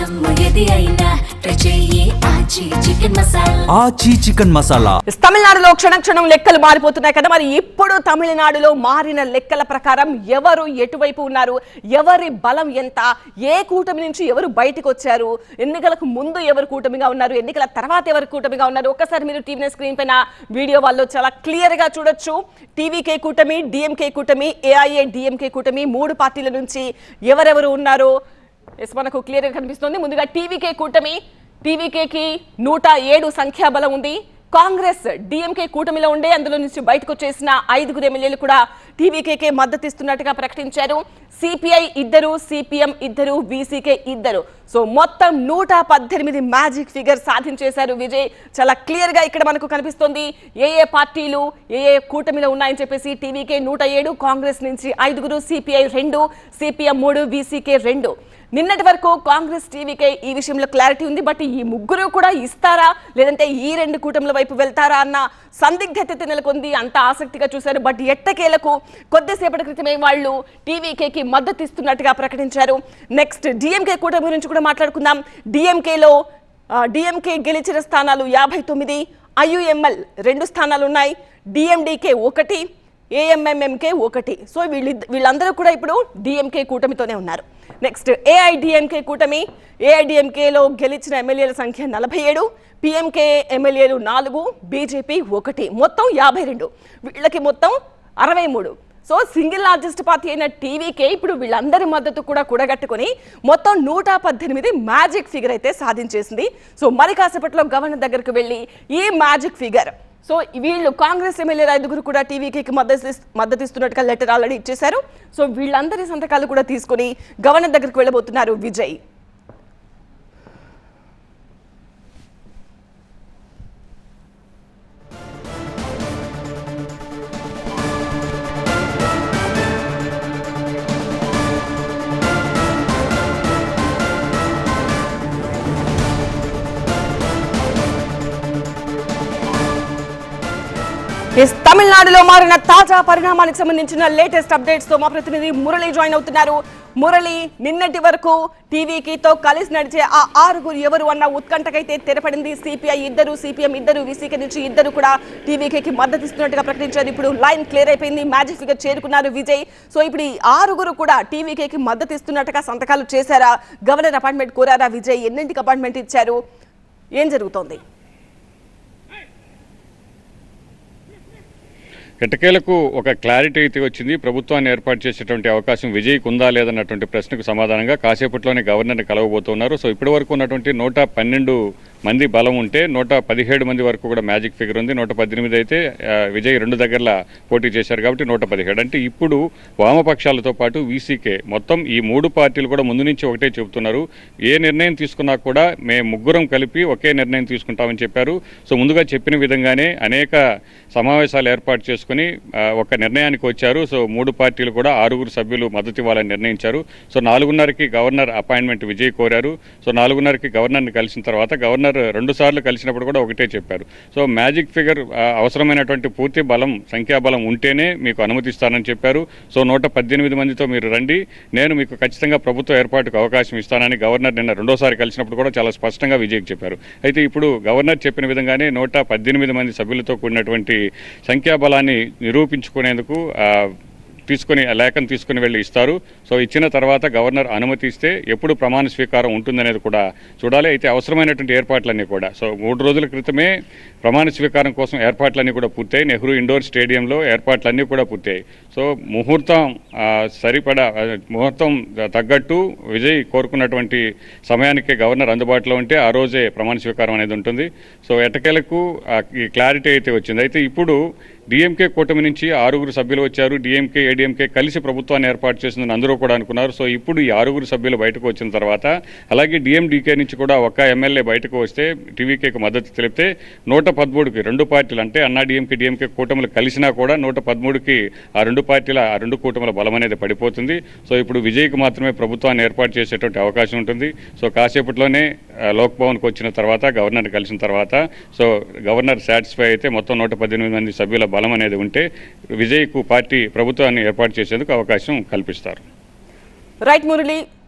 ఆచి చికెన్ మసాలా. తమిళనాడులో క్షణం లెక్కలు మారిపోతున్నాయి కదా. మరి ఇప్పుడు తమిళనాడులో మారిన లెక్కల ప్రకారం ఎవరు ఎటువైపు ఉన్నారు, ఎవరి బలం ఎంత, ఏ కూటమి నుంచి ఎవరు బయటకు వచ్చారు, ఎన్నికలకు ముందు ఎవరు కూటమిగా ఉన్నారు, ఎన్నికల తర్వాత ఎవరు కూటమిగా ఉన్నారు, ఒక్కసారి మీరు టీవీ స్క్రీన్ పైన వీడియో వాళ్ళు చాలా క్లియర్ గా చూడొచ్చు. టీవీకే కూటమి, డిఎంకే కూటమి, ఏఐఏ డిఎంకే కూటమి, మూడు పార్టీల నుంచి ఎవరెవరు ఉన్నారు మనకు క్లియర్ గా కనిపిస్తుంది. ముందుగా టీవీకే కూటమి, టీవీకేకి 107 సంఖ్యాబలం ఉంది. కాంగ్రెస్ డిఎంకే కూటమిలో ఉండే అందులో నుంచి బయటకు వచ్చేసిన 5 ఎమ్మెల్యేలు కూడా టీవీకేకే మద్దతు ఇస్తున్నట్టుగా ప్రకటించారు. CPI 2, CPM 2, VCK 2. సో మొత్తం 118 మ్యాజిక్ ఫిగర్ సాధించేశారు విజయ్. చాలా క్లియర్ గా ఇక్కడ మనకు కనిపిస్తుంది ఏ పార్టీలు ఏ కూటమిలో ఉన్నాయని చెప్పేసి. టీవీకే 107, కాంగ్రెస్ నుంచి 5, సిపిఐ 2, సిపిఎం 3, వీసీకే 2. నిన్నటి వరకు కాంగ్రెస్ టీవీకే ఈ విషయంలో క్లారిటీ ఉంది. బట్ ఈ ముగ్గురు కూడా ఇస్తారా లేదంటే ఈ 2 కూటముల వైపు వెళ్తారా అన్న సందిగ్ధత నెలకొంది. అంత ఆసక్తిగా చూశారు. బట్ ఎట్టకేలకు కొద్దిసేపటి క్రితమే వాళ్ళు టీవీకేకి మద్దతు ఇస్తున్నట్టుగా ప్రకటించారు. నెక్స్ట్ డిఎంకే కూటమి గురించి కూడా మాట్లాడుకుందాం. డిఎంకే గెలిచిన స్థానాలు 59, ఐయుఎంఎల్ 2 స్థానాలు ఉన్నాయి, డిఎండికే 1, ఏఎంఎంఎంకే 1. సో వీళ్ళందరూ కూడా ఇప్పుడు డిఎంకే కూటమితోనే ఉన్నారు. నెక్స్ట్ ఏఐడిఎంకే కూటమి. ఏఐడిఎంకేలో గెలిచిన ఎమ్మెల్యేల సంఖ్య 47, పిఎంకే ఎమ్మెల్యేలు 4, బీజేపీ 1, మొత్తం 52. వీళ్ళకి మొత్తం 63. సో సింగిల్ లార్జెస్ట్ పార్టీ అయిన టీవీకే ఇప్పుడు వీళ్ళందరి మద్దతు కూడా కూడగట్టుకుని మొత్తం 118 మ్యాజిక్ ఫిగర్ అయితే సాధించేసింది. సో మరి కాసేపట్లో గవర్నర్ దగ్గరకు వెళ్ళి ఈ మ్యాజిక్ ఫిగర్, సో వీళ్ళు కాంగ్రెస్ ఎమ్మెల్యేలు 5 కూడా టీవీకి మద్దతు ఇస్తున్నట్టుగా లెటర్ ఆల్రెడీ ఇచ్చేశారు. సో వీళ్ళందరి సంతకాలు కూడా తీసుకుని గవర్నర్ దగ్గరకు వెళ్ళబోతున్నారు విజయ్. తమిళనాడులో మారిన తాజా పరిణామానికి సంబంధించిన లేటెస్ట్ అప్డేట్స్ తో మా ప్రతినిధి మురళి జాయిన్ అవుతున్నారు. మురళి, నిన్నటి వరకు టీవీతో కలిసి నడిచే ఆ 6 ఎవరు అన్న ఉత్కంఠకైతే తెరపడింది. సిపిఐ 2, సిపిఎం 2, వీసీకే నుంచి 2 కూడా టీవీకేకి మద్దతు ఇస్తున్నట్టుగా ప్రకటించారు. ఇప్పుడు లైన్ క్లియర్ అయిపోయింది, మ్యాజిక్ ఫిగర్ చేరుకున్నారు విజయ్. సో ఇప్పుడు ఈ 6 కూడా టీవీకేకి మద్దతు ఇస్తున్నట్టుగా సంతకాలు చేశారా? గవర్నర్ అపాయింట్మెంట్ కోరారా విజయ్? ఎన్నింటికి అపాయింట్మెంట్ ఇచ్చారు? ఏం జరుగుతోంది? ఎట్టకేలకు ఒక క్లారిటీ అయితే వచ్చింది. ప్రభుత్వాన్ని ఏర్పాటు చేసేటువంటి అవకాశం విజయ్కి ఉందా లేదన్నటువంటి ప్రశ్నకు సమాధానంగా కాసేపట్లోనే గవర్నర్ని కలవబోతున్నారు. సో ఇప్పటి వరకు ఉన్నటువంటి 112 మంది బలం ఉంటే 117 మంది వరకు కూడా మ్యాజిక్ ఫిగర్ ఉంది. 118 అయితే విజయ్ 2 దగ్గరలా పోటీ చేశారు కాబట్టి 117. అంటే ఇప్పుడు వామపక్షాలతో పాటు వీసీకే మొత్తం ఈ 3 పార్టీలు కూడా ముందు నుంచి ఒకటే చెబుతున్నారు. ఏ నిర్ణయం తీసుకున్నా కూడా మేము ముగ్గురం కలిపి ఒకే నిర్ణయం తీసుకుంటామని చెప్పారు. సో ముందుగా చెప్పిన విధంగానే అనేక సమావేశాలు ఏర్పాటు చేసుకుని ఒక నిర్ణయానికి వచ్చారు. సో 3 పార్టీలు కూడా 6 సభ్యులు మద్దతు ఇవ్వాలని నిర్ణయించారు. సో 4:30కి గవర్నర్ అపాయింట్మెంట్ విజయ్ కోరారు. సో 4:30కి గవర్నర్ని కలిసిన తర్వాత గవర్నర్ 2 సార్లు కలిసినప్పుడు కూడా ఒకటే చెప్పారు. సో మ్యాజిక్ ఫిగర్ అవసరమైనటువంటి పూర్తి బలం, సంఖ్యాబలం ఉంటేనే మీకు అనుమతిస్తానని చెప్పారు. సో 118 మందితో మీరు రండి, నేను మీకు ఖచ్చితంగా ప్రభుత్వ ఏర్పాటుకు అవకాశం ఇస్తానని గవర్నర్ నిన్న 2వ సారి కలిసినప్పుడు కూడా చాలా స్పష్టంగా విజయ్కి చెప్పారు. అయితే ఇప్పుడు గవర్నర్ చెప్పిన విధంగానే 118 మంది సభ్యులతో కూడినటువంటి సంఖ్యాబలాన్ని నిరూపించుకునేందుకు లేఖను తీసుకుని వెళ్ళి ఇస్తారు. సో ఇచ్చిన తర్వాత గవర్నర్ అనుమతి ఇస్తే ఎప్పుడు ప్రమాణ స్వీకారం ఉంటుందనేది కూడా చూడాలి. అయితే అవసరమైనటువంటి ఏర్పాట్లన్నీ కూడా సో 3 రోజుల క్రితమే ప్రమాణ స్వీకారం కోసం ఏర్పాట్లన్నీ కూడా పూర్తయి నెహ్రూ ఇండోర్ స్టేడియంలో ఏర్పాట్లన్నీ కూడా పూర్తయ్యాయి. సో ముహూర్తం తగ్గట్టు విజయ్ కోరుకున్నటువంటి సమయానికి గవర్నర్ అందుబాటులో ఉంటే ఆ రోజే ప్రమాణ స్వీకారం అనేది ఉంటుంది. సో ఎట్టకేలకు ఈ క్లారిటీ అయితే వచ్చింది. అయితే ఇప్పుడు డిఎంకే కూటమి నుంచి 6 సభ్యులు వచ్చారు. డిఎంకే ఏడీఎంకే కలిసి ప్రభుత్వాన్ని ఏర్పాటు చేసిందని అందరూ కూడా అనుకున్నారు. సో ఇప్పుడు ఈ 6 సభ్యులు బయటకు వచ్చిన తర్వాత అలాగే డిఎండికే నుంచి కూడా ఒక ఎమ్మెల్యే బయటకు వస్తే టీవీకేకి మద్దతు తెలిపితే 113కి 2 పార్టీలు అంటే అన్నా డిఎంకే కూటములు కలిసినా కూడా 113కి ఆ 2 పార్టీల ఆ 2 కూటముల బలం అనేది పడిపోతుంది. సో ఇప్పుడు విజయ్కి మాత్రమే ప్రభుత్వాన్ని ఏర్పాటు చేసేటువంటి అవకాశం ఉంటుంది. సో కాసేపట్లోనే లోక్ భవన్కి వచ్చిన తర్వాత గవర్నర్ని కలిసిన తర్వాత సో గవర్నర్ సాటిస్ఫై అయితే మొత్తం 118 మంది సభ్యుల బలం అనేది ఉంటే విజయ్కు పార్టీ ప్రభుత్వాన్ని ఏర్పాటు చేసేందుకు అవకాశం కల్పిస్తారు. రైట్ మురళి.